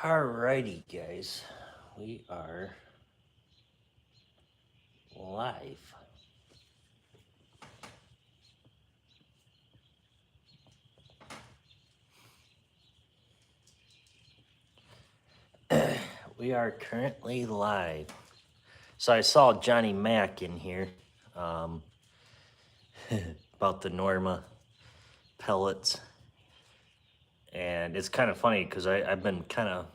Alrighty, guys, we are live. We are currently live. So I saw Johnny Mac in here um, about the Norma pellets. And it's kind of funny because I've been kind of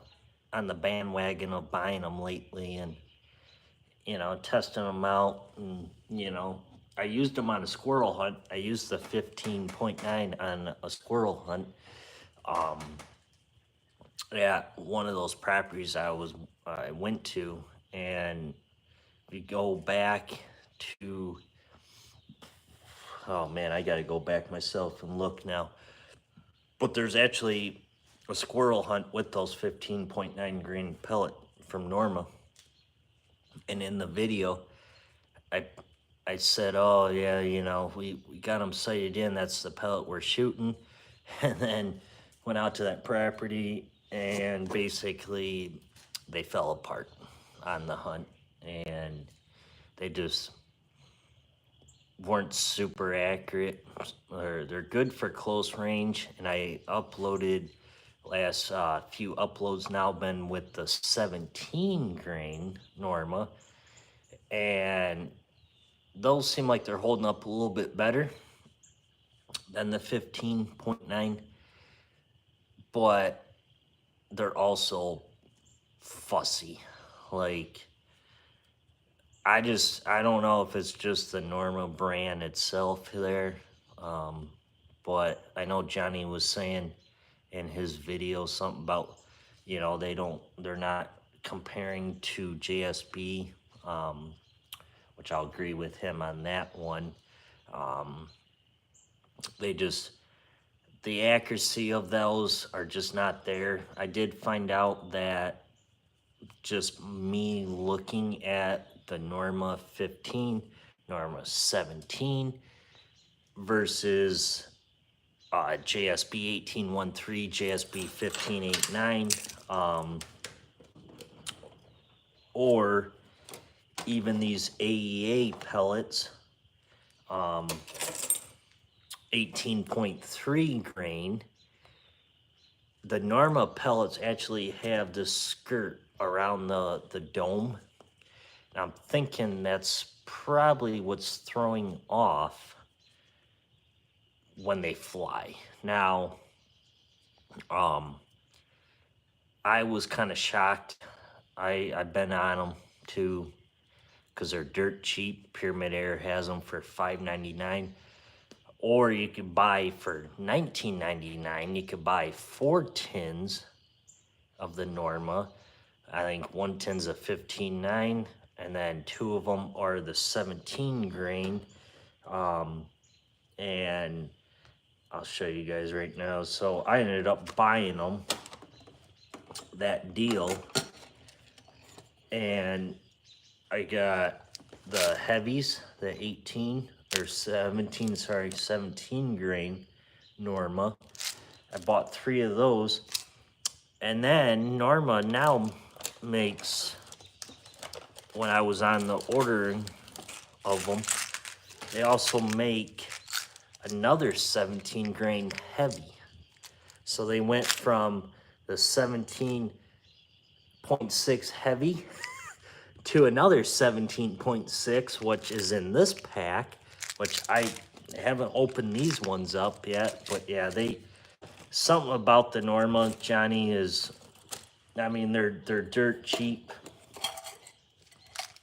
on the bandwagon of buying them lately and, testing them out. And, I used them on a squirrel hunt. I used the 15.9 on a squirrel hunt. At one of those properties I went to, and we go back to, oh man, I got to go back myself and look now. But there's actually a squirrel hunt with those 15.9 grain pellet from Norma. And in the video, I I said, oh yeah, we got them sighted in. That's the pellet we're shooting. And then went out to that property and basically they fell apart on the hunt and they just weren't super accurate, or they're good for close range. And I uploaded last few uploads now been with the 17 grain Norma, and those seem like they're holding up a little bit better than the 15.9, but they're also fussy. Like, I don't know if it's just the Norma brand itself there, but I know Johnny was saying in his video something about, they're not comparing to JSB, which I'll agree with him on that one. The accuracy of those are just not there. I did find out that just me looking at the Norma 15, Norma 17 versus JSB 1813, JSB 1589, or even these AEA pellets, 18.3 grain. The Norma pellets actually have this skirt around the dome. And I'm thinking that's probably what's throwing off when they fly. Now, I was kind of shocked. I've been on them too because they're dirt cheap. Pyramid Air has them for $5.99. Or you could buy for $19.99. You could buy 4 tins of the Norma. I think 1 tin's a $15.9, and then 2 of them are the 17 grain. And I'll show you guys right now. So I ended up buying them, that deal, and I got the heavies, the 17 grain Norma. I bought 3 of those. And then Norma now makes, when I was on the ordering of them, they also make another 17 grain heavy. So they went from the 17.6 heavy to another 17.6, which is in this pack, which I haven't opened these ones up yet. But yeah, something about the Norma, Johnny, is, I mean, they're dirt cheap.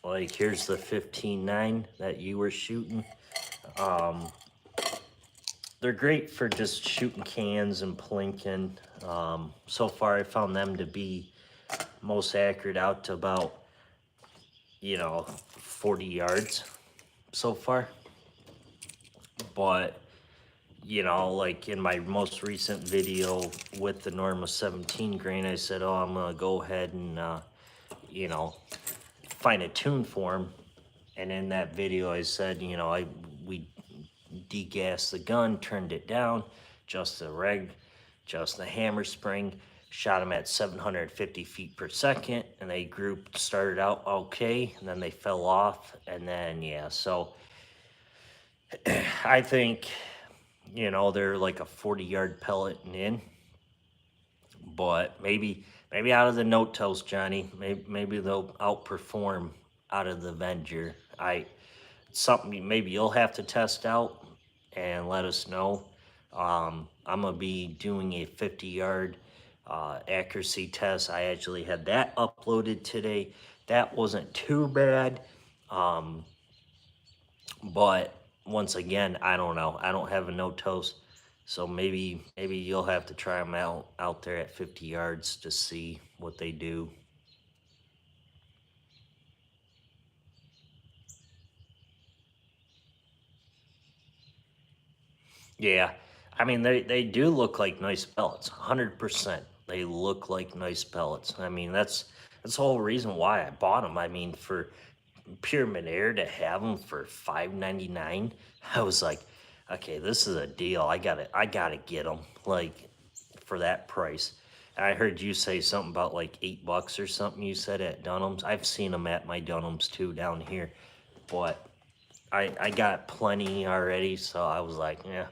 Like, here's the 15.9 that you were shooting. They're great for just shooting cans and plinking. So far, I found them to be most accurate out to about, 40 yards so far. But, like in my most recent video with the Norma 17 grain, I said, oh, I'm going to go ahead and, find a tune for them. And in that video, I said, we degassed the gun, turned it down, just the hammer spring, shot them at 750 feet per second, and they started out okay, and then they fell off, and then yeah. So I think, they're like a 40-yard pellet and in, but maybe out of the no toast, Johnny, maybe they'll outperform out of the Avenger. Something maybe you'll have to test out and let us know. I'm gonna be doing a 50-yard accuracy test. I actually had that uploaded today. That wasn't too bad, um, but once again, I don't know. I don't have a no toast, so maybe you'll have to try them out there at 50 yards to see what they do. Yeah, I mean they do look like nice pellets, 100%. They look like nice pellets. I mean that's the whole reason why I bought them. I mean for Pyramid Air to have them for 5.99, I was like, okay, this is a deal. I gotta get them like for that price. And I heard you say something about like $8 or something. You said at Dunham's. I've seen them at my Dunham's too down here, but I got plenty already, so I was like, yeah.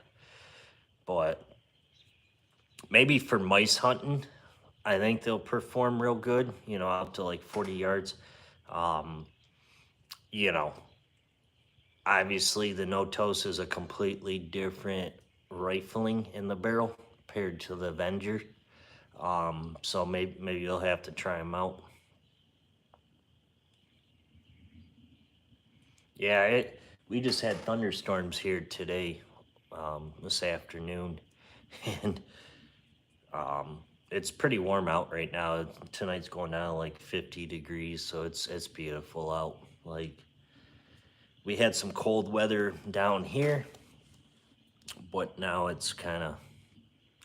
But maybe for mice hunting, I think they'll perform real good, out to like 40 yards. Um, you know, Obviously the no-toast is a completely different rifling in the barrel compared to the Avenger. So maybe you'll have to try them out. Yeah, we just had thunderstorms here today, this afternoon, and it's pretty warm out right now. Tonight's going down to like 50 degrees, so it's beautiful out. Like we had some cold weather down here, but now it's kind of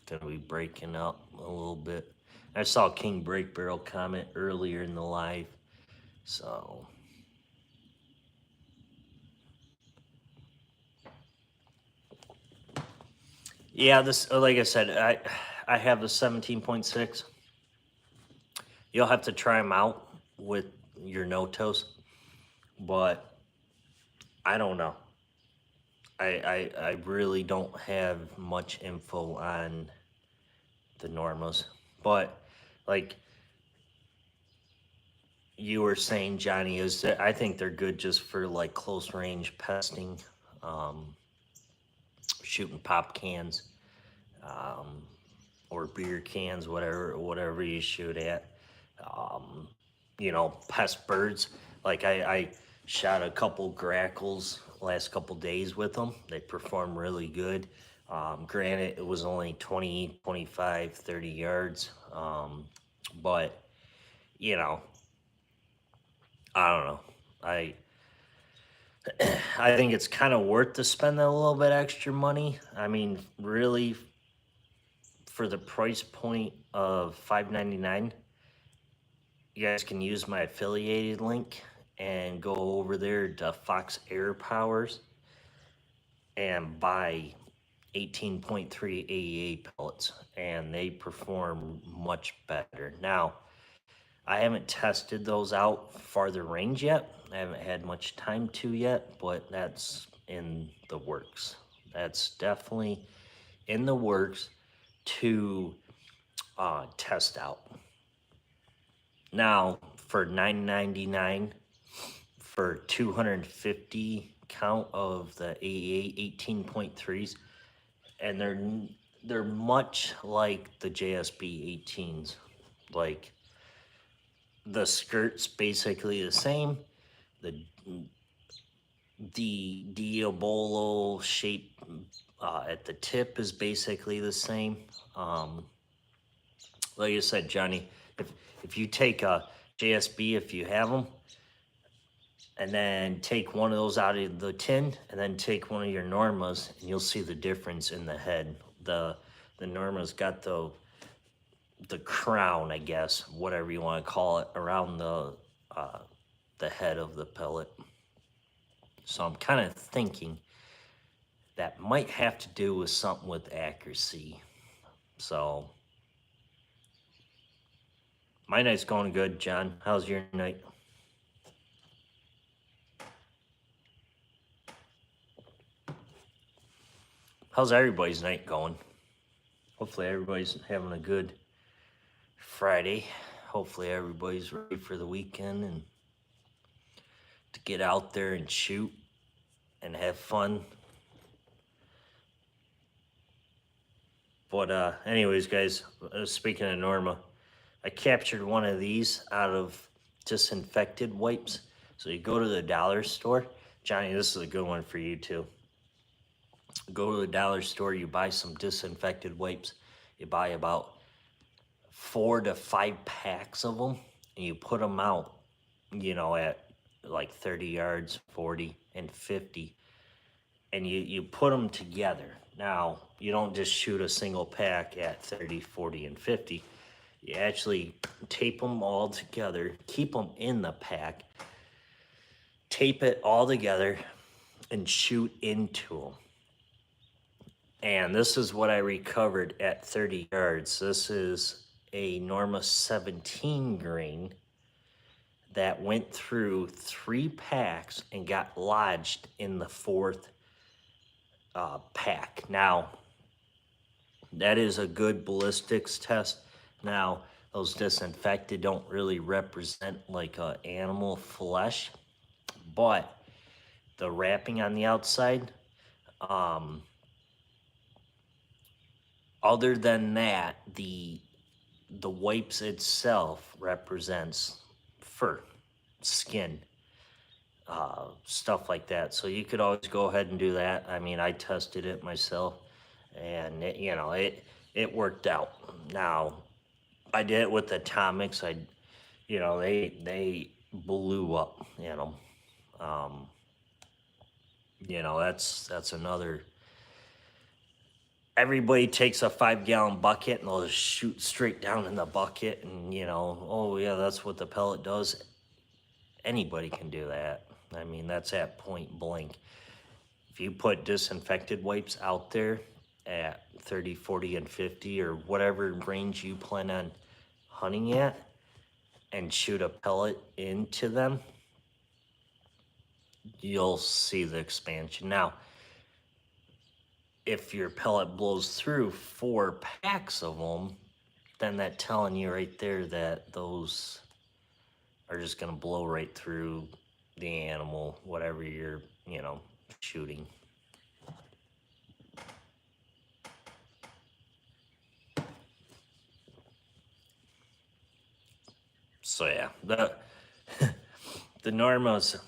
gonna be breaking up a little bit. I saw King Break Barrel comment earlier in the live, so yeah. This, like I said, I have the 17.6. You'll have to try them out with your no toast, but I don't know. I really don't have much info on the Normas, but like you were saying, Johnny, is that I think they're good just for like close range pesting, um, shooting pop cans, um, or beer cans, whatever you shoot at. Um, pest birds. Like I shot a couple grackles last couple days with them. They performed really good. Granted, it was only 20, 25, 30 yards. But, you know, I don't know. I I think it's kind of worth to spend a little bit extra money. I mean, really, for the price point of 5.99, you guys can use my affiliated link and go over there to Fox Air Powers and buy 18.3 AEA pellets, and they perform much better. Now, I haven't tested those out farther range yet. I haven't had much time to yet, but that's in the works. That's definitely in the works to test out. Now, for $9.99 for 250 count of the AEA 18.3s, and they're much like the JSB 18s. Like the skirt's basically the same. The Diabolo shape at the tip is basically the same. Like you said, Johnny, if you take a JSB, if you have them, and then take one of those out of the tin, and then take one of your Normas, and you'll see the difference in the head. The Norma's got the crown, I guess, whatever you want to call it, around the head of the pellet. So I'm kind of thinking that might have to do with something with accuracy. So My night's going good, John. How's your night? How's everybody's night going? Hopefully everybody's having a good Friday. Hopefully everybody's ready for the weekend and to get out there and shoot and have fun. But anyways, guys, speaking of Norma, I captured one of these out of disinfected wipes. So you go to the dollar store. Johnny, this is a good one for you too. Go to the dollar store, you buy some disinfected wipes. You buy about 4 to 5 packs of them, and you put them out, at like 30 yards, 40, and 50. And you put them together. Now, you don't just shoot a single pack at 30, 40, and 50. You actually tape them all together, keep them in the pack, tape it all together, and shoot into them. And this is what I recovered at 30 yards. This is a Norma 17 grain that went through 3 packs and got lodged in the 4th pack. Now, that is a good ballistics test. Now, those disinfected don't really represent like animal flesh, but the wrapping on the outside, other than that, the wipes itself represents fur, skin, stuff like that. So you could always go ahead and do that. I mean, I tested it myself, and it worked out. Now, I did it with atomics. They blew up. That's another. Everybody takes a 5-gallon bucket and they'll just shoot straight down in the bucket, and oh yeah, that's what the pellet does. Anybody can do that. I mean, that's at point blank. If you put disinfected wipes out there at 30, 40, and 50, or whatever range you plan on hunting at, and shoot a pellet into them, you'll see the expansion. Now, if your pellet blows through 4 packs of them, then that's telling you right there that those are just going to blow right through the animal, whatever you're, shooting. So yeah, the Normas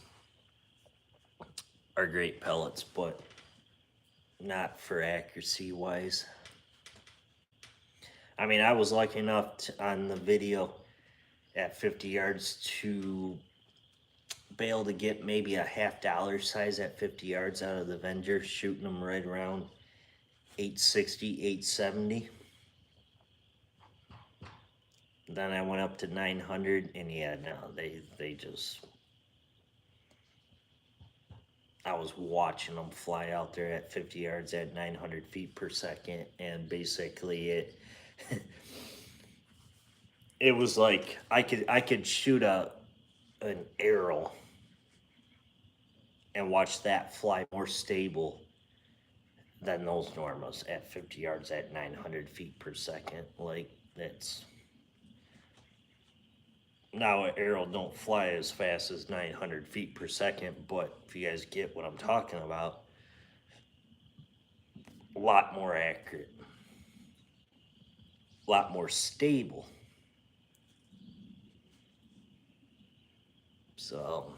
are great pellets, but not for accuracy wise. I mean, I was lucky enough on the video at 50 yards to be able to get maybe a $50 size at 50 yards out of the Avenger, shooting them right around 860, 870. Then I went up to 900, and yeah, no, they just, I was watching them fly out there at 50 yards at 900 feet per second, and basically it was like I could shoot an arrow and watch that fly more stable than those Normas at 50 yards at 900 feet per second. Like, that's, now an arrow don't fly as fast as 900 feet per second, but if you guys get what I'm talking about, a lot more accurate, a lot more stable. So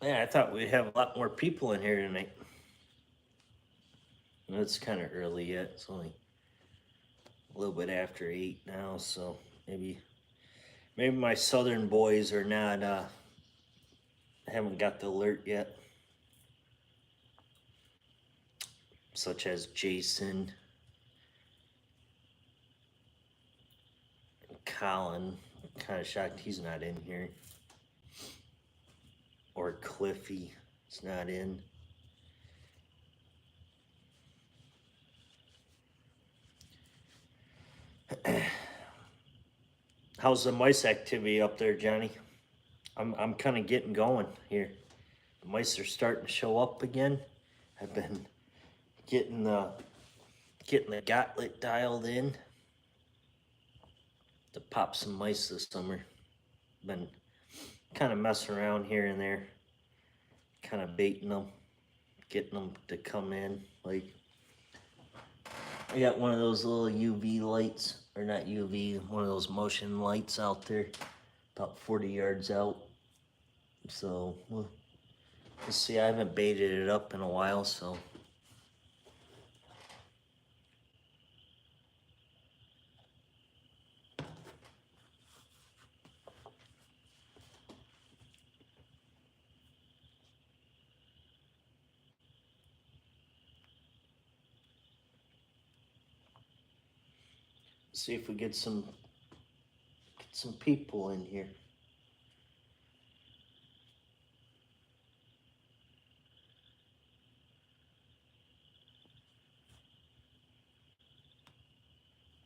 yeah, I thought we'd have a lot more people in here tonight. It's kind of early yet. It's only a little bit after 8 now, so maybe my southern boys are not haven't got the alert yet, such as Jason, Colin. I'm kind of shocked he's not in here, or Cliffy. It's not in. How's the mice activity up there, Johnny? I'm kind of getting going here. The mice are starting to show up again. I've been getting the gauntlet dialed in to pop some mice this summer. Been kind of messing around here and there, kind of baiting them, getting them to come in. Like, I got one of those little UV lights, or not UV, one of those motion lights out there, about 40 yards out. So we'll see. I haven't baited it up in a while, so. See if we get some people in here.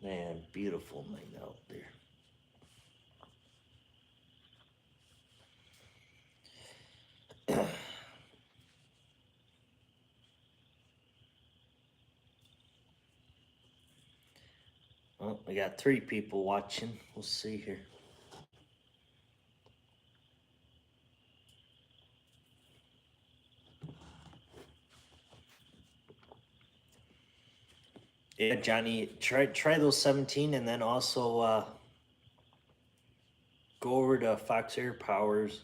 Man, beautiful night out there. Well, we got 3 people watching. We'll see here. Yeah, Johnny, try those 17, and then also go over to Fox Air Powers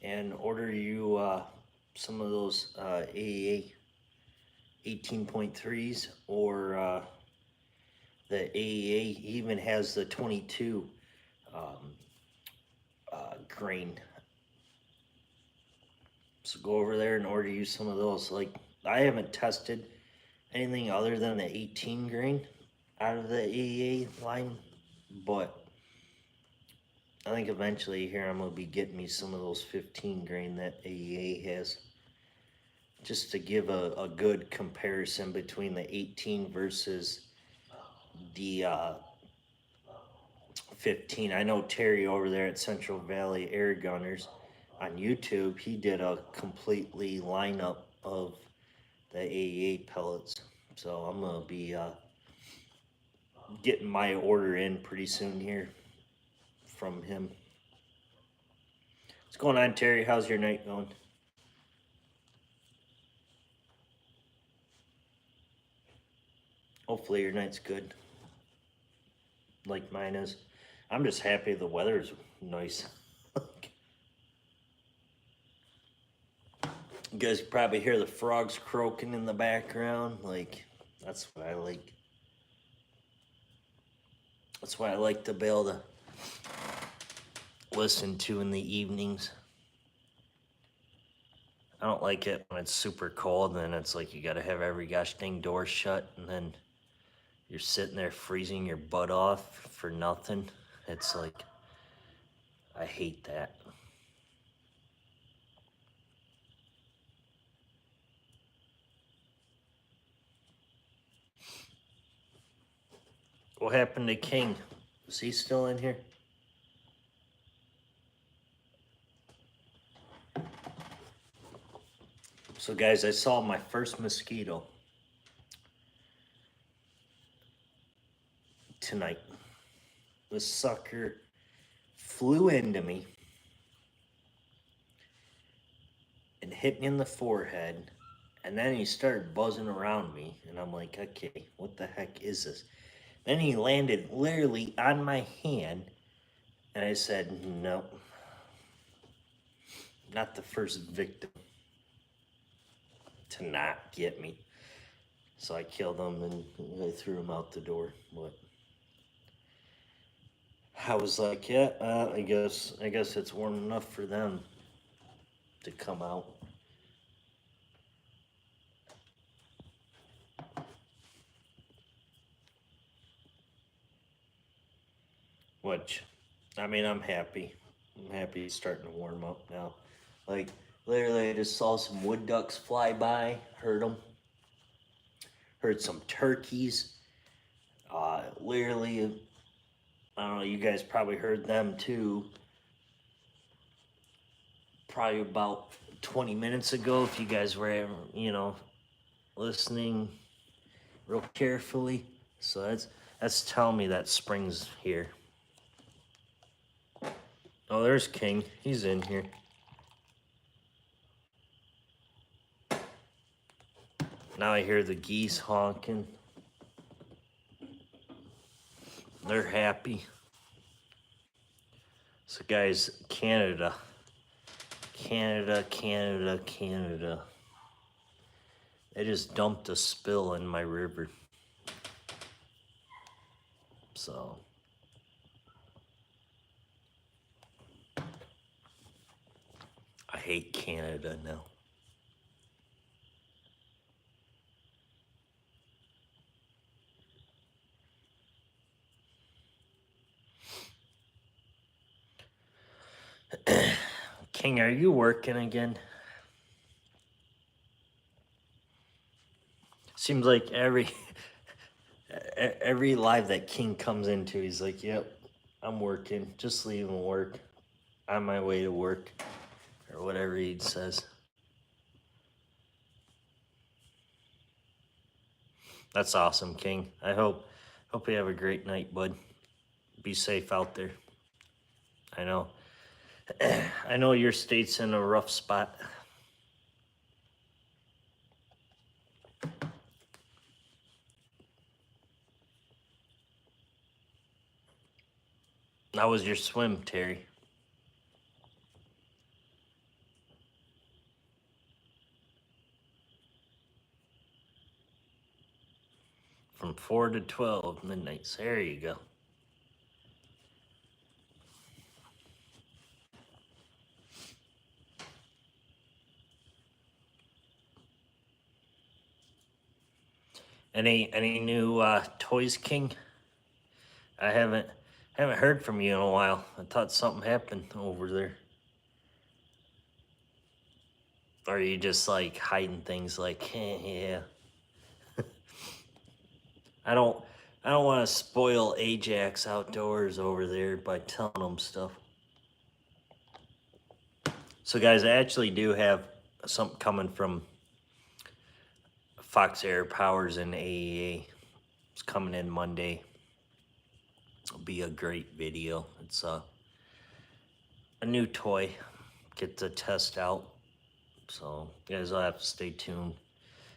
and order you some of those AEA 18.3s, or the AEA. He even has the 22 grain. So go over there and order you some of those. Like, I haven't tested anything other than the 18 grain out of the AEA line, but I think eventually here I'm gonna be getting me some of those 15 grain that AEA has, just to give a good comparison between the 18 versus the 15. I know Terry over there at Central Valley Air Gunners on YouTube, he did a completely lineup of the AEA pellets. So I'm gonna be getting my order in pretty soon here from him. What's going on, Terry? How's your night going? Hopefully your night's good, like mine is. I'm just happy the weather's nice. You guys probably hear the frogs croaking in the background. Like, that's what I like. That's why I like to be able to listen to in the evenings. I don't like it when it's super cold, and then it's like you gotta have every gosh dang door shut, and then you're sitting there freezing your butt off for nothing. It's like, I hate that. What happened to King? Is he still in here? So guys, I saw my first mosquito tonight. This sucker flew into me and hit me in the forehead, and then he started buzzing around me, and I'm like, okay, what the heck is this? Then he landed literally on my hand, and I said, no, not the first victim to not get me. So I killed him and I threw him out the door. But I was like, yeah, I guess it's warm enough for them to come out. Which, I mean, I'm happy. I'm happy it's starting to warm up now. Like, literally, I just saw some wood ducks fly by, heard them. Heard some turkeys. Literally, I don't know, you guys probably heard them too. Probably about 20 minutes ago, if you guys were, listening real carefully. So that's telling me that spring's here. Oh, there's King. He's in here. Now I hear the geese honking. They're happy. So guys, Canada. Canada, Canada, Canada. They just dumped a spill in my river. So I hate Canada now. King, are you working again? Seems like every live that King comes into, he's like, "Yep, I'm working. Just leaving work. On my way to work," or whatever he says. That's awesome, King. I hope you have a great night, bud. Be safe out there. I know. I know your state's in a rough spot. How was your swim, Terry? From 4 to 12 midnights. There you go. Any new toys, King? I haven't heard from you in a while. I thought something happened over there. Or are you just like hiding things like, yeah. I don't want to spoil AGEX'S Outdoors over there by telling them stuff. So guys, I actually do have something coming from Fox Air Powers and AEA. It's coming in Monday. It'll be a great video. It's a new toy. Get the test out. So you guys will have to stay tuned. It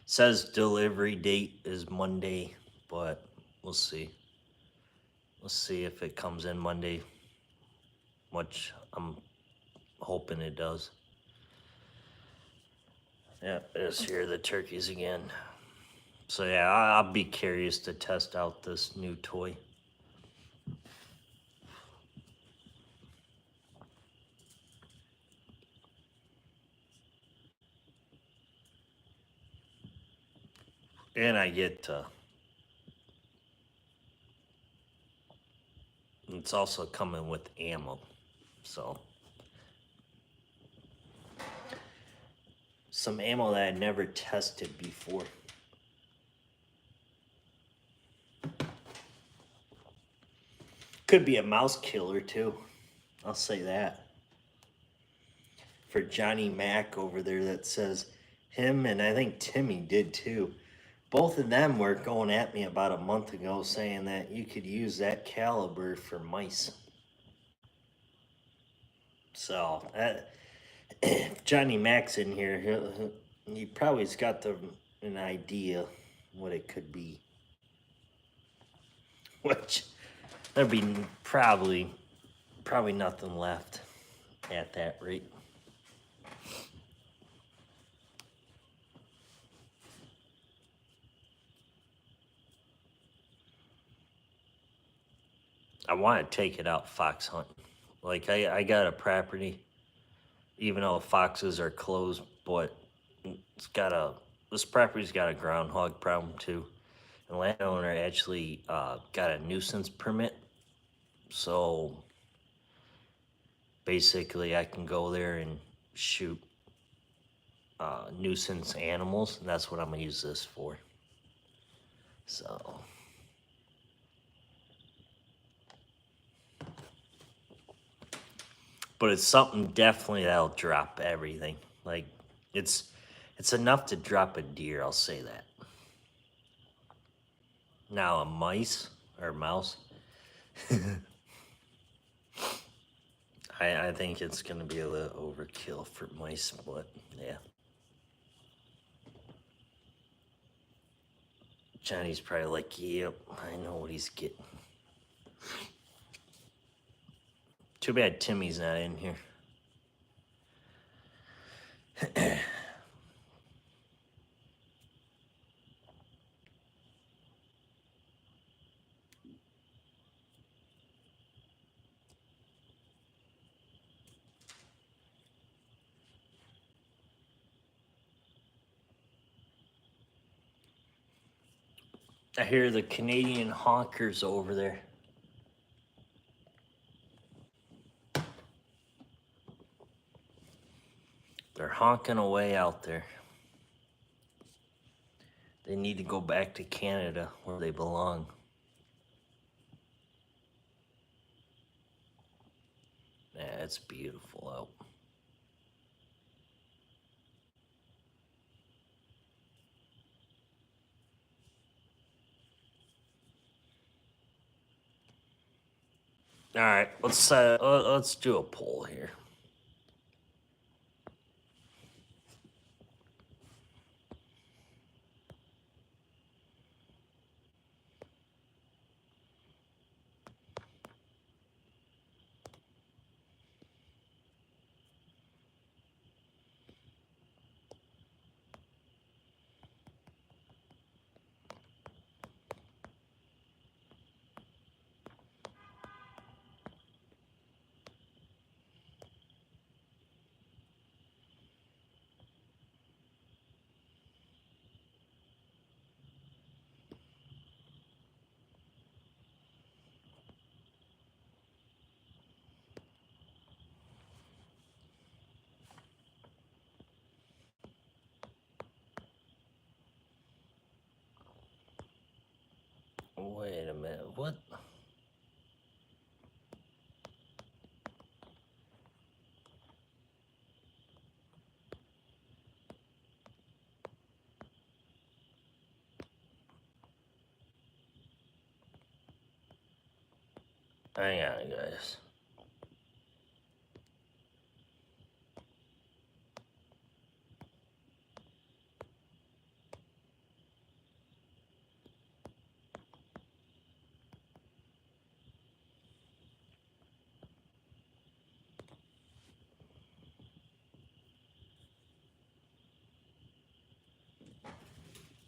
says delivery date is Monday, but we'll see. We'll see if it comes in Monday, which I'm hoping it does. Yeah, there's here the turkeys again. So yeah, I'll be curious to test out this new toy. And I get it's also coming with ammo, so some ammo that I never tested before. Could be a mouse killer too. I'll say that. For Johnny Mac over there, that says him, and I think Timmy did too. Both of them were going at me about a month ago saying that you could use that caliber for mice. So, Johnny Mac's in here. He probably's got an idea what it could be. Which, there'd be probably nothing left at that rate. I want to take it out fox hunting. Like, I got a property, even though foxes are closed, but this property's got a groundhog problem too. The landowner actually got a nuisance permit. So basically I can go there and shoot nuisance animals, and that's what I'm gonna use this for. So, but it's something definitely that'll drop everything. Like it's enough to drop a deer, I'll say that. Now a mice or mouse, I think it's gonna be a little overkill for mice, but yeah. Johnny's probably like, yep, I know what he's getting. Too bad Timmy's not in here. I hear the Canadian honkers over there. They're honking away out there. They need to go back to Canada where they belong. Yeah, it's beautiful out. All right, let's do a poll here. Wait a minute, what? Hang on, guys.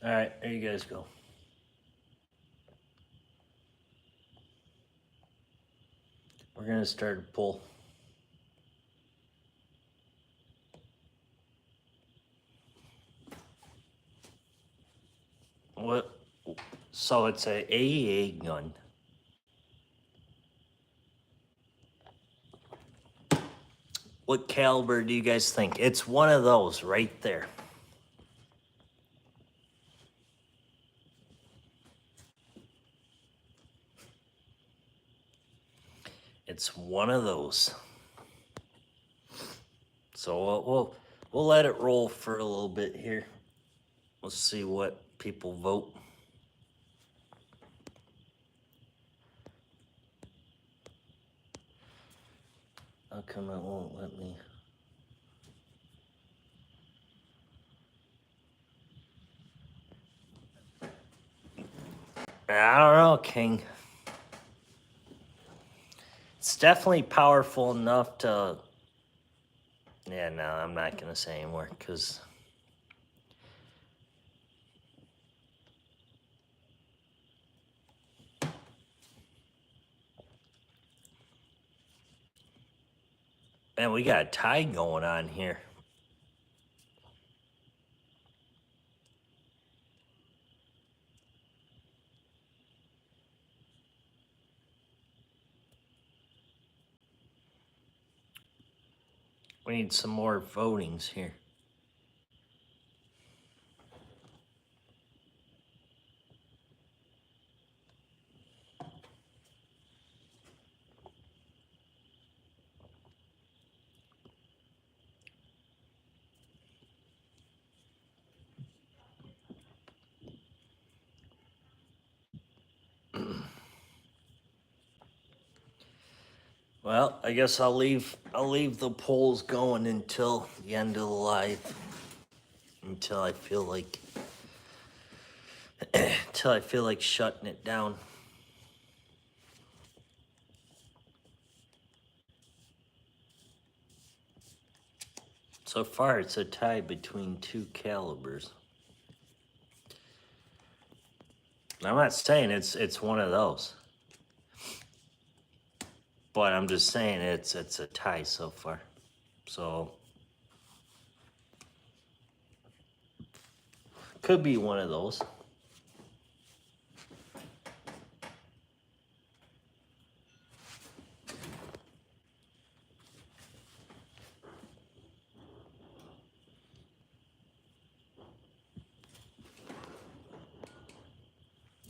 All right, there you guys go. We're gonna start a poll. What? So it's a AEA gun. What caliber do you guys think? It's one of those right there. It's one of those. So we'll let it roll for a little bit here. Let's see what people vote. How come it won't let me? I don't know, King. It's definitely powerful enough to... Yeah, no, I'm not going to say anymore, because... Man, we got a tie going on here. We need some more votings here. Well, I guess I'll leave the polls going until the end of the live. Until I feel like shutting it down. So far it's a tie between two calibers. I'm not saying it's one of those. But I'm just saying it's a tie so far. So could be one of those.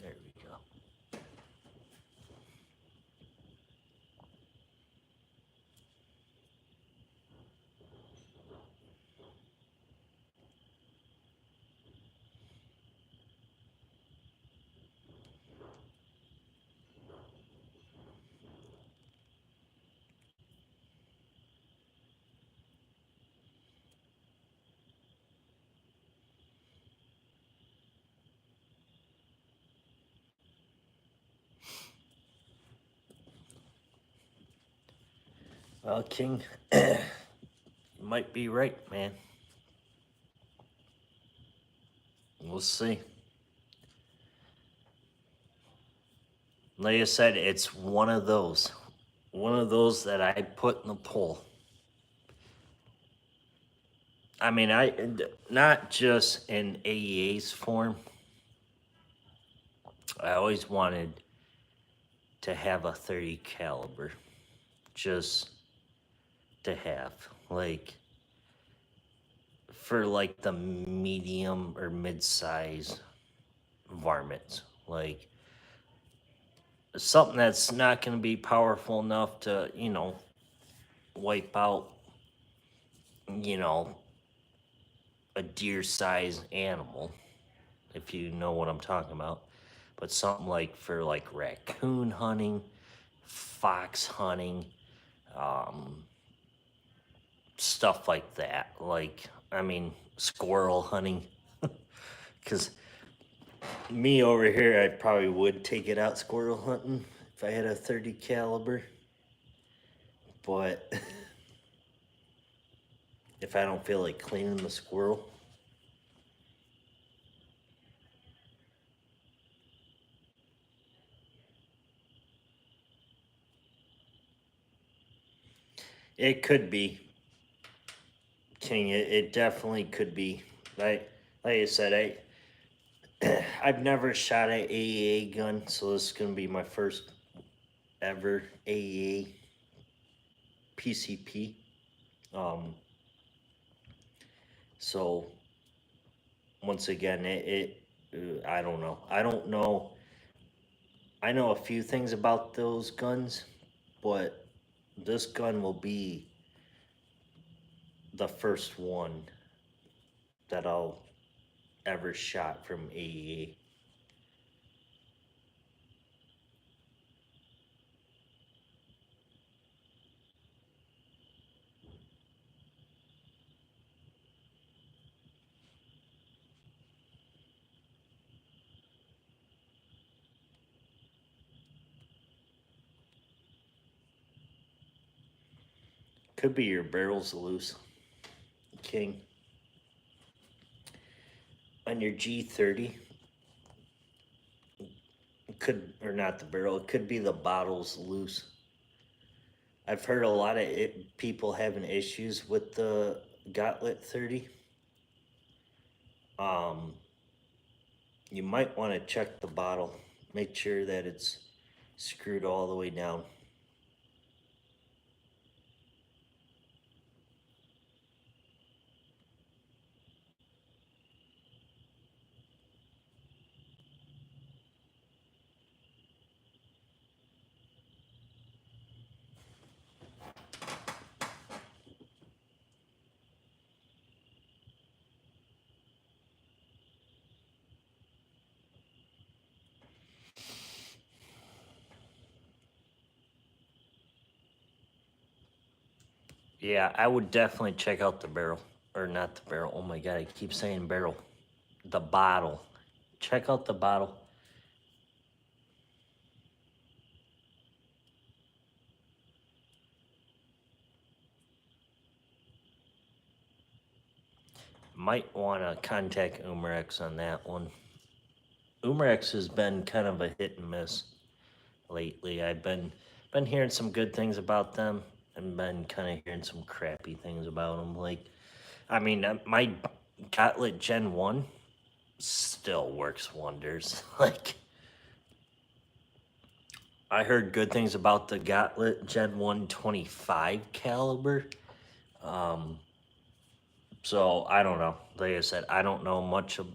There we go. Well, King, you might be right, man. We'll see. Like I said, it's one of those that I put in the poll. I mean, not just in AEA's form. I always wanted to have a 30 caliber, just to have, like, for like the medium or mid-size varmints, like something that's not going to be powerful enough to, wipe out, a deer-sized animal, if you know what I'm talking about. But something like for like raccoon hunting, fox hunting, stuff like that. Like, I mean, squirrel hunting. Because me over here, I probably would take it out squirrel hunting if I had a 30 caliber. But if I don't feel like cleaning the squirrel, it could be. King, it definitely could be. Like I said, I've never shot an AEA gun, so this is gonna be my first ever AEA PCP. So once again, I don't know. I don't know. I know a few things about those guns, but this gun will be the first one that I'll ever shot from AEA. Could be your barrels loose, King. On your G30, it could, or not the barrel, it could be the bottles loose. I've heard a lot of people having issues with the Gauntlet 30. You might want to check the bottle. Make sure that it's screwed all the way down. Yeah, I would definitely check out the barrel. Or not the barrel. Oh my god, I keep saying barrel. The bottle. Check out the bottle. Might want to contact Umarex on that one. Umarex has been kind of a hit and miss lately. I've been hearing some good things about them and been kind of hearing some crappy things about them. Like, I mean, my Gauntlet Gen 1 still works wonders. Like, I heard good things about the Gauntlet Gen 125 caliber. Um, so I don't know. Like I said, I don't know much of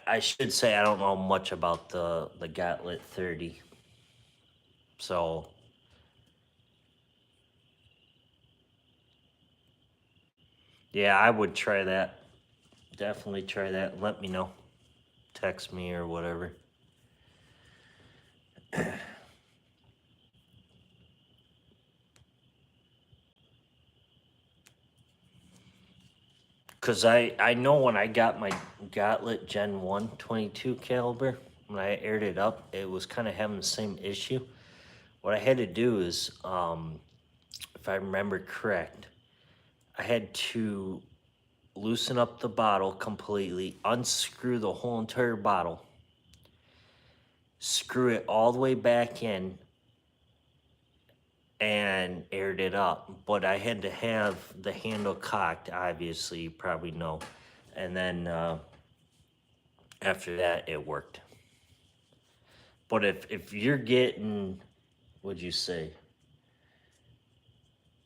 I should say I don't know much about the Gauntlet 30. So yeah, I would try that. Definitely try that. Let me know. Text me or whatever. Cause I know when I got my Gauntlet Gen 1 22 caliber, when I aired it up, it was kind of having the same issue. What I had to do is, if I remember correct, I had to loosen up the bottle completely, unscrew the whole entire bottle, screw it all the way back in, and aired it up. But I had to have the handle cocked, obviously, you probably know. And then after that, it worked. But if you're getting, what'd you say?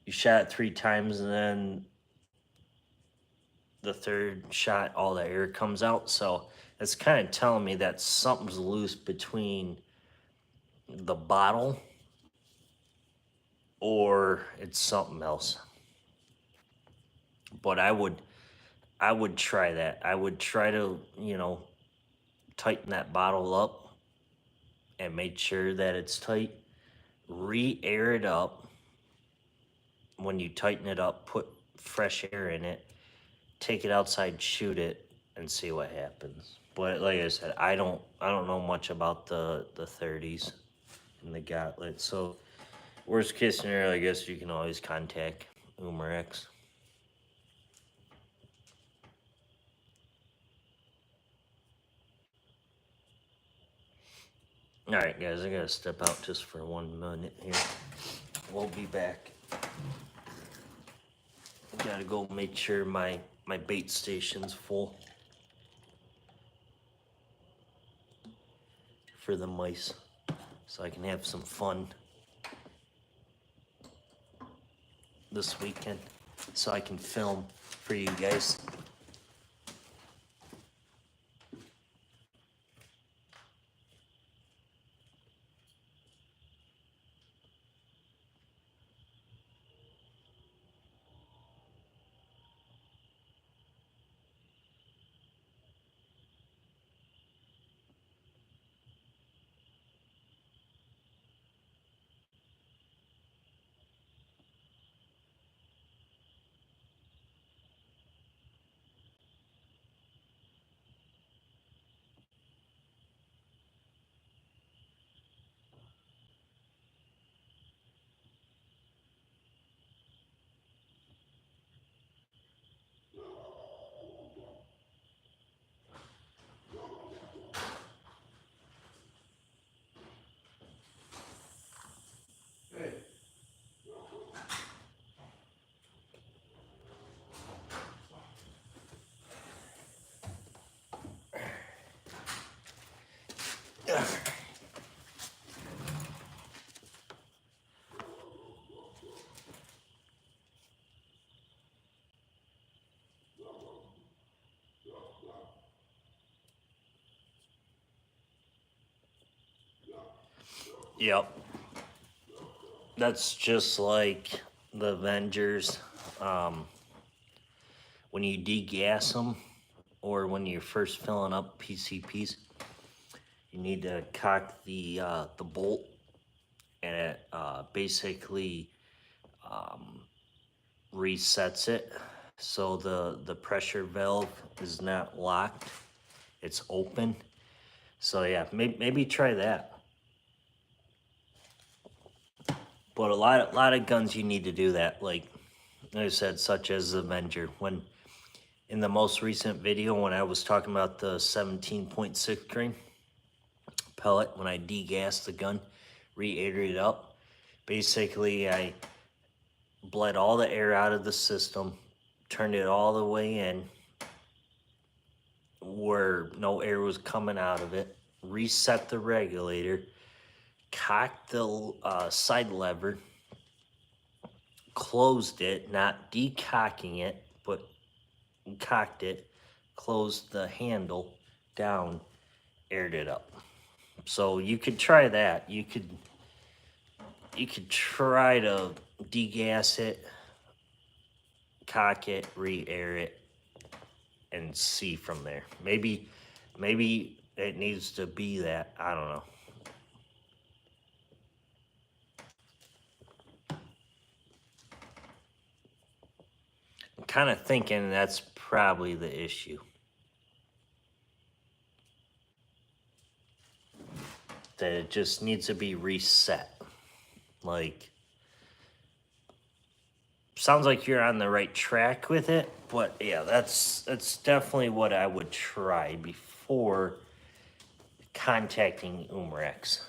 You shot it 3 times and then the third shot, all the air comes out. So it's kind of telling me that something's loose between the bottle or it's something else. But I would try that. I would try to, tighten that bottle up and make sure that it's tight. Re-air it up. When you tighten it up, put fresh air in it. Take it outside, shoot it, and see what happens. But like I said, I don't know much about the 30s and the Gauntlet. So worst case scenario, I guess you can always contact Umarex. All right, guys, I gotta step out just for 1 minute here. We'll be back. Gotta go make sure my bait station's full for the mice, so I can have some fun this weekend, so I can film for you guys. Yep. That's just like the Avengers. Um, when you degas them, or when you're first filling up PCPs, you need to cock the bolt and it basically resets it. So the pressure valve is not locked, it's open. So yeah, maybe try that. But a lot of guns you need to do that, like I said, such as the Avenger. When in the most recent video, when I was talking about the 17.6 grain pellet, when I degassed the gun, re-aerated it up, basically I bled all the air out of the system, turned it all the way in where no air was coming out of it, reset the regulator, cocked the side lever, closed it, not decocking it, but cocked it, closed the handle down, aired it up. So you could try that. You could try to degas it, cock it, re-air it, and see from there. Maybe it needs to be that. I don't know. I'm kind of thinking that's probably the issue. That it just needs to be reset. Like, sounds like you're on the right track with it, but yeah, that's definitely what I would try before contacting AGEX.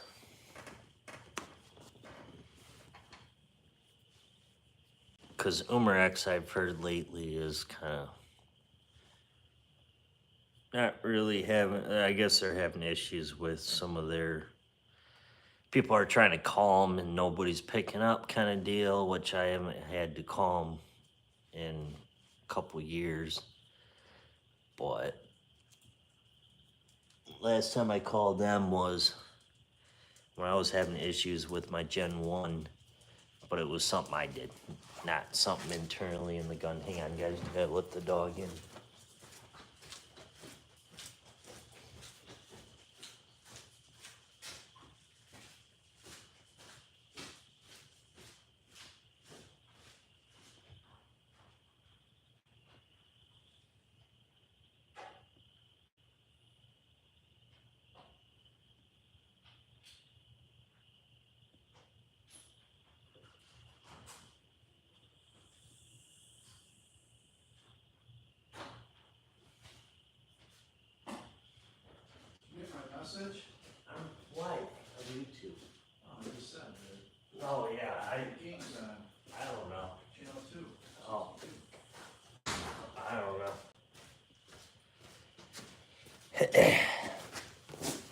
Because AGEX, I've heard lately, is kind of not really having, I guess they're having issues with some of their, people are trying to call them and nobody's picking up kind of deal, which I haven't had to call them in a couple years. But last time I called them was when I was having issues with my Gen 1, but it was something I did, not something internally in the gun. Hang on, guys, I gotta let the dog in. You get my message? I'm live on YouTube. Oh, I just said that. Oh, yeah, Game's on I don't know. channel 2. Oh, I don't know.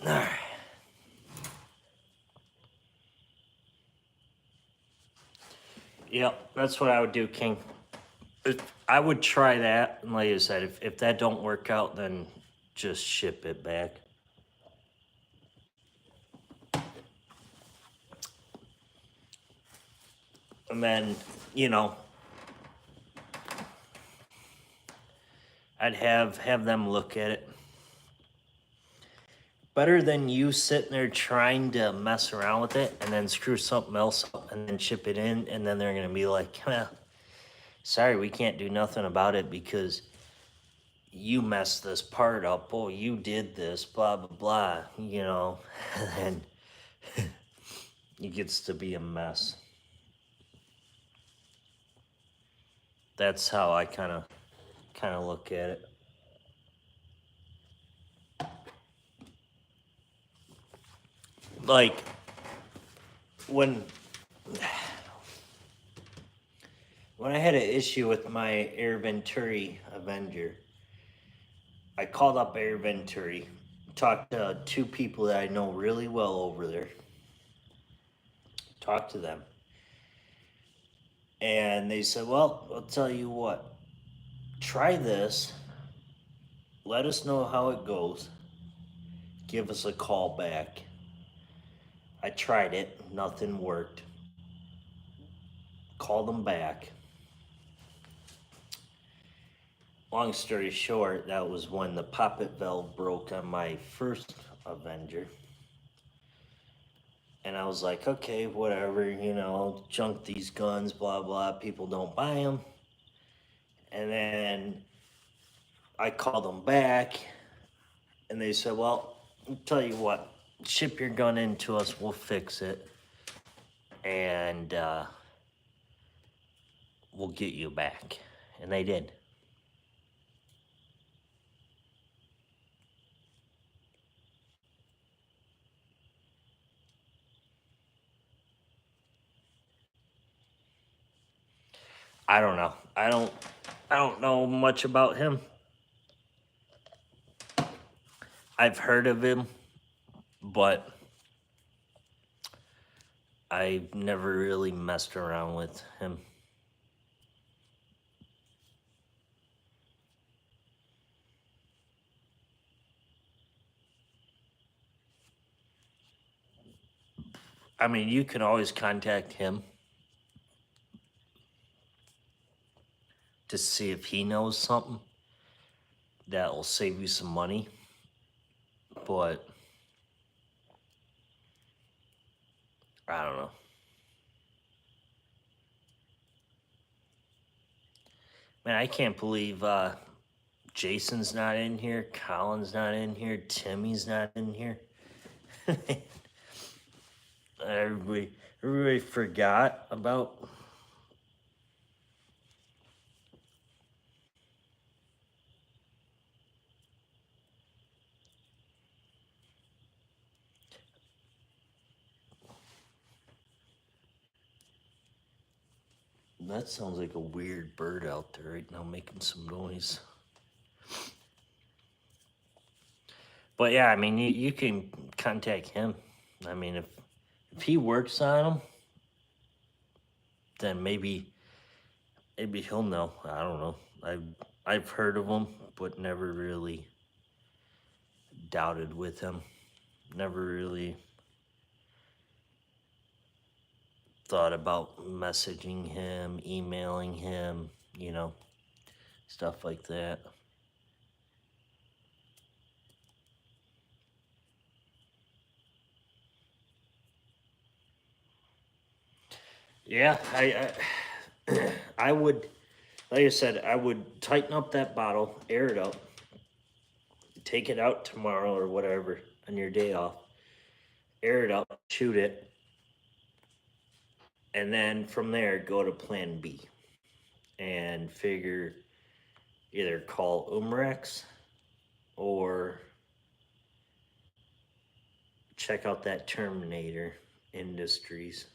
Alright. Yep, that's what I would do, King. I would try that, and like I said, if that don't work out, then just ship it back. And then, you know, I'd have them look at it. Better than you sitting there trying to mess around with it and then screw something else up and then ship it in, and then they're gonna be like, well, sorry, we can't do nothing about it because you messed this part up. Oh, you did this, blah, blah, blah, you know, and it gets to be a mess. That's how I kind of look at it. Like, when I had an issue with my Air Venturi Avenger, I called up Air Venturi, talked to two people that I know really well over there, talked to them, and they said, well, I'll tell you what, try this, let us know how it goes, give us a call back. I tried it, nothing worked. Called them back. Long story short, that was when the poppet valve broke on my first Avenger. And I was like, okay, whatever, you know, junk these guns, blah, blah. People don't buy them. And then I called them back and they said, well, I'll tell you what, ship your gun in to us, we'll fix it. And we'll get you back. And they did. I don't know. I don't know much about him. I've heard of him, but I've never really messed around with him. I mean, you can always contact him to see if he knows something that will save you some money. But I don't know. Man, I can't believe Jason's not in here, Colin's not in here, Timmy's not in here. Everybody forgot about. That sounds like a weird bird out there right now making some noise. But yeah, I mean, you can contact him. I mean, if he works on them, then maybe he'll know. I don't know. I've heard of him, but never really doubted with him. Never really thought about messaging him, emailing him, you know, stuff like that. Yeah, I would, like I said, I would tighten up that bottle, air it up, take it out tomorrow or whatever on your day off, air it up, shoot it, and then from there go to plan B and figure either call Umrex or check out that Terminator Industries.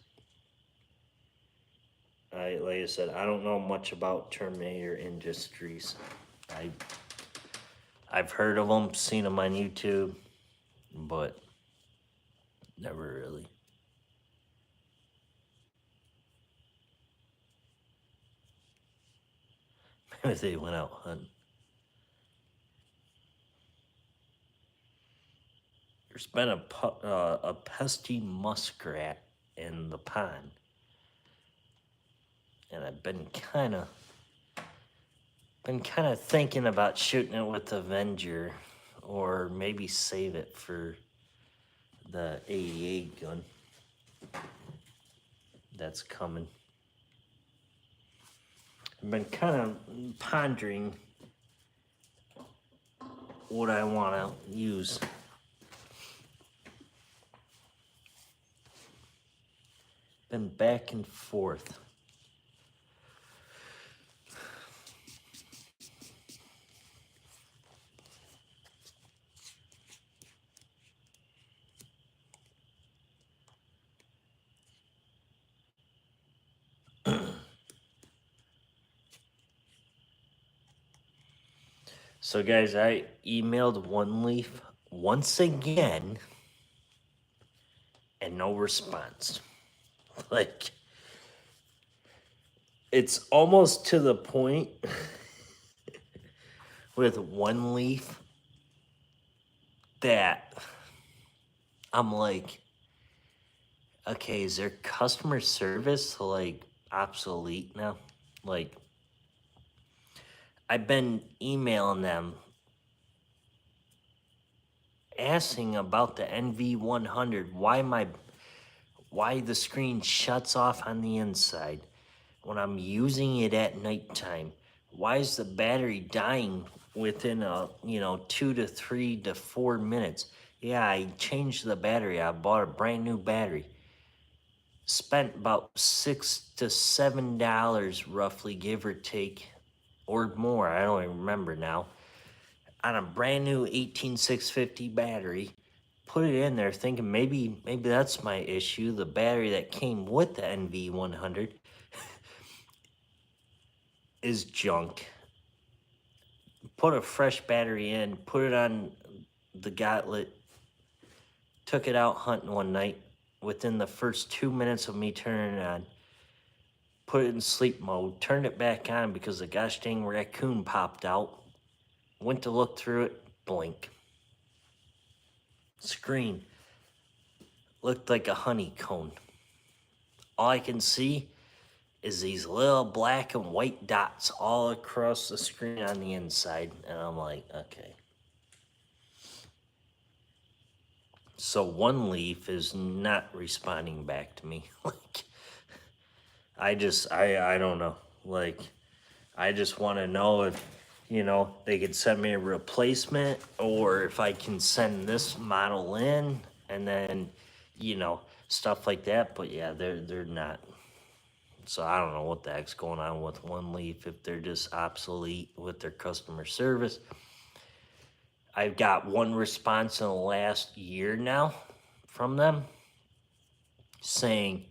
Like I said, I don't know much about Terminator Industries. I've heard of them, seen them on YouTube, but never really. Maybe they went out hunting. There's been a pesky muskrat in the pond, and I've been kind of thinking about shooting it with Avenger, or maybe save it for the 88 gun that's coming. I've been kind of pondering what I want to use. Been back and forth. So guys, I emailed One Leaf once again and no response. Like, it's almost to the point with One Leaf that I'm like, okay, is their customer service like obsolete now? Like, I've been emailing them asking about the NV100, why why the screen shuts off on the inside when I'm using it at nighttime. Why is the battery dying within 2 to 3 to 4 minutes? Yeah, I changed the battery. I bought a brand new battery. Spent about $6 to $7 roughly, give or take, or more. I don't even remember now. On a brand new 18650 battery. Put it in there thinking maybe that's my issue. The battery that came with the NV100 is junk. Put a fresh battery in, put it on the gauntlet, took it out hunting one night. Within the first 2 minutes of me turning it on, put it in sleep mode, turned it back on because the gosh dang raccoon popped out. Went to look through it, blink. Screen looked like a honeycomb. All I can see is these little black and white dots all across the screen on the inside. And I'm like, okay. So One Leaf is not responding back to me. Like, I don't know. Like, I just want to know if, they could send me a replacement or if I can send this model in and then, stuff like that. But yeah, they're not. So I don't know what the heck's going on with One Leaf, if they're just obsolete with their customer service. I've got one response in the last year now from them saying,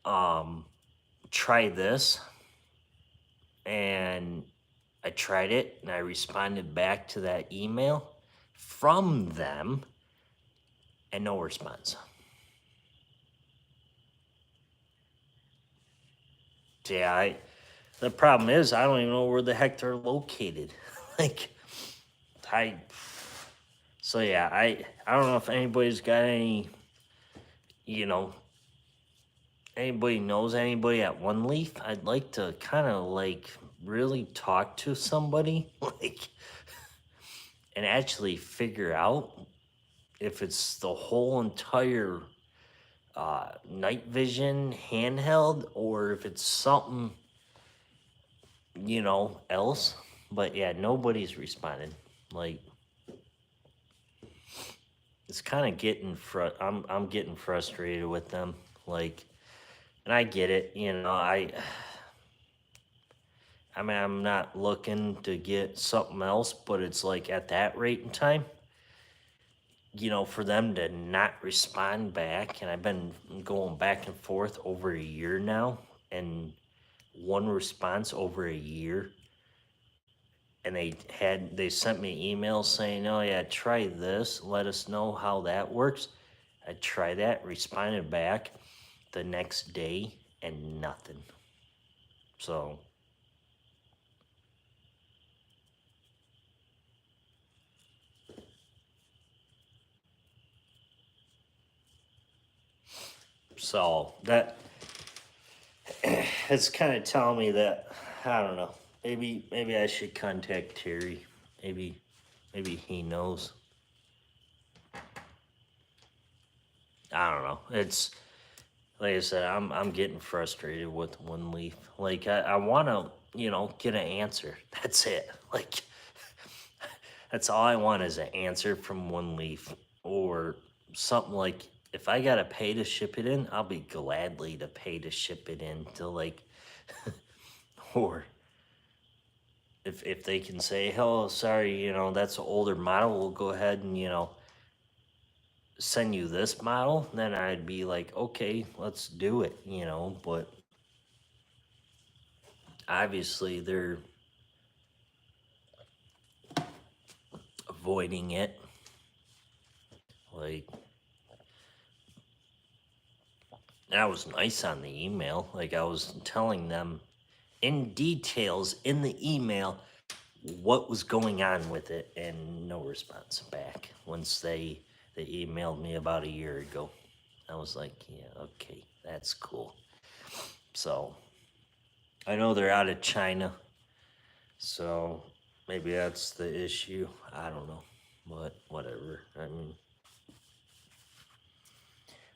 try this. And I tried it and I responded back to that email from them and no response. Yeah, the problem is I don't even know where the heck they're located. Like, so yeah, I don't know if anybody's got any, anybody knows anybody at One Leaf. I'd like to kind of like really talk to somebody, like, and actually figure out if it's the whole entire night vision handheld or if it's something, else. But yeah, nobody's responded. Like, it's kind of getting I'm getting frustrated with them. Like, and I get it, I mean, I'm not looking to get something else, but it's like at that rate in time, for them to not respond back, and I've been going back and forth over a year now, and one response over a year, and they sent me emails saying, oh yeah, try this, let us know how that works. I tried that, responded back the next day, and nothing. So that it's kind of telling me that, I don't know, maybe I should contact Terry. Maybe he knows. I don't know. It's like I said, I'm getting frustrated with One Leaf. Like, I want to get an answer. That's it. Like, that's all I want is an answer from One Leaf or something. Like, if I gotta pay to ship it in, I'll be gladly to pay to ship it in to, like, or if they can say, oh, sorry, that's an older model, we'll go ahead and, send you this model, then I'd be like, okay, let's do it, but obviously they're avoiding it. Like, I was nice on the email. Like, I was telling them in details in the email what was going on with it, and no response back once they emailed me about a year ago. I was like, yeah, okay, that's cool. So I know they're out of China, so maybe that's the issue. I don't know, but whatever. I mean,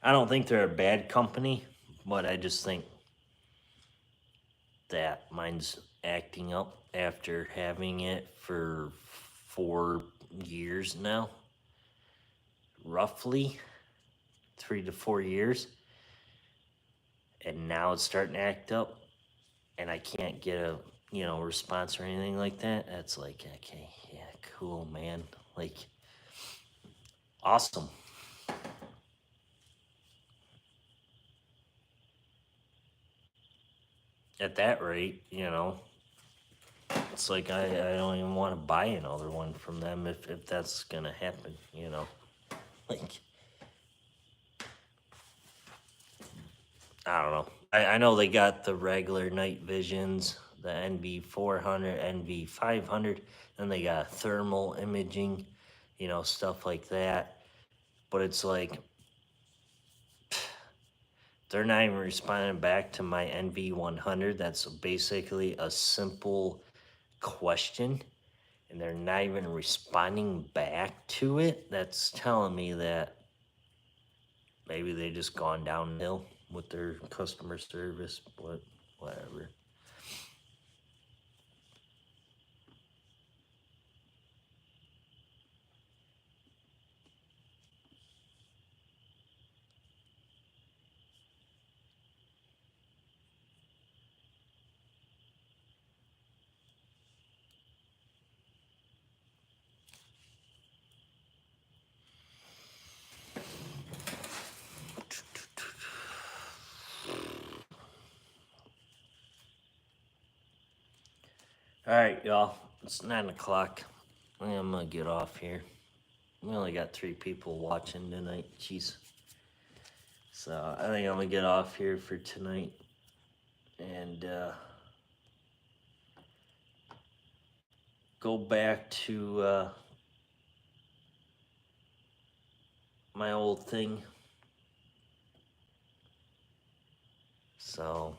I don't think they're a bad company, but I just think that mine's acting up after having it for 4 years now, roughly 3 to 4 years, and now it's starting to act up, and I can't get a response or anything like that. That's like, okay, yeah, cool, man, like, awesome. At that rate, it's like I don't even want to buy another one from them if that's gonna happen, like, I don't know. I know they got the regular night visions, the NV400, NV500, and they got thermal imaging, stuff like that. But it's like, they're not even responding back to my NV100. That's basically a simple question, and they're not even responding back to it. That's telling me that maybe they just gone downhill with their customer service, but whatever. All right, y'all. It's 9 o'clock. I think I'm gonna get off here. We only got 3 people watching tonight. Jeez. So I think I'm gonna get off here for tonight, and go back to my old thing. So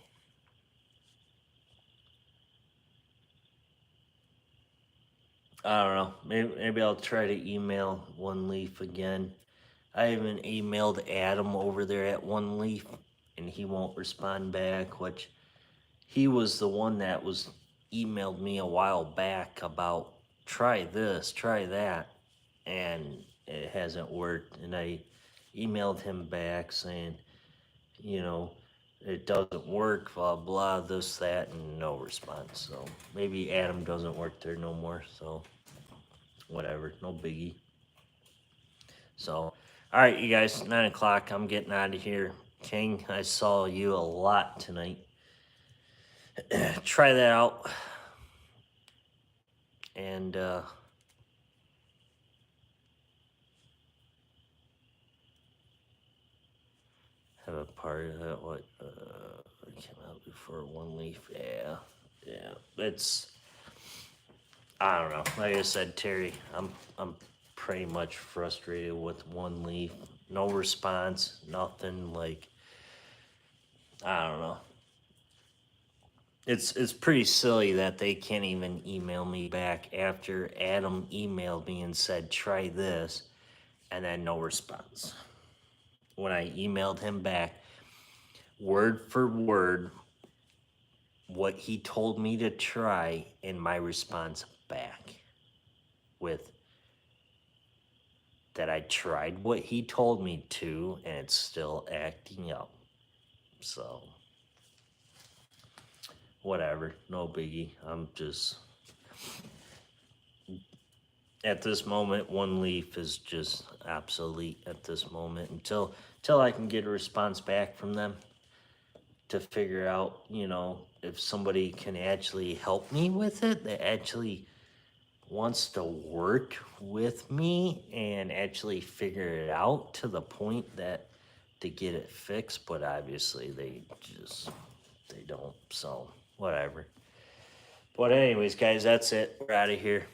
I don't know. Maybe I'll try to email One Leaf again. I even emailed Adam over there at One Leaf, and he won't respond back, which he was the one that was emailed me a while back about try this, try that, and it hasn't worked. And I emailed him back saying, it doesn't work, blah, blah, this, that, and no response. So maybe Adam doesn't work there no more. So whatever, no biggie. So, all right, you guys, 9 o'clock. I'm getting out of here. King, I saw you a lot tonight. Try that out. And have a part of that. What came out before One Leaf? Yeah. It's, I don't know. Like I said, Terry, I'm pretty much frustrated with One Leaf. No response, nothing. Like, I don't know. It's pretty silly that they can't even email me back after Adam emailed me and said try this, and then no response. When I emailed him back, word for word, what he told me to try in my response back with that I tried what he told me to, and it's still acting up. So, whatever, no biggie. I'm just, at this moment, One Leaf is just obsolete at this moment until I can get a response back from them to figure out, if somebody can actually help me with it, that actually wants to work with me and actually figure it out to the point that to get it fixed. But obviously they don't. So whatever. But anyways, guys, that's it. We're out of here.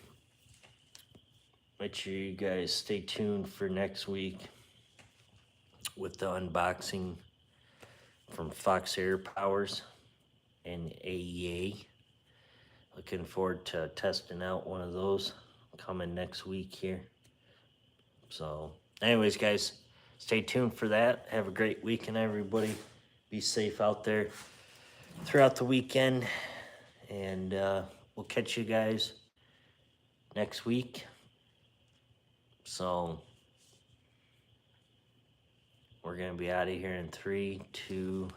Make sure you guys stay tuned for next week with the unboxing from Fox Air Powers and AEA. Looking forward to testing out one of those coming next week here. So, anyways, guys, stay tuned for that. Have a great weekend, everybody. Be safe out there throughout the weekend. And we'll catch you guys next week. So we're going to be out of here in 3, 2,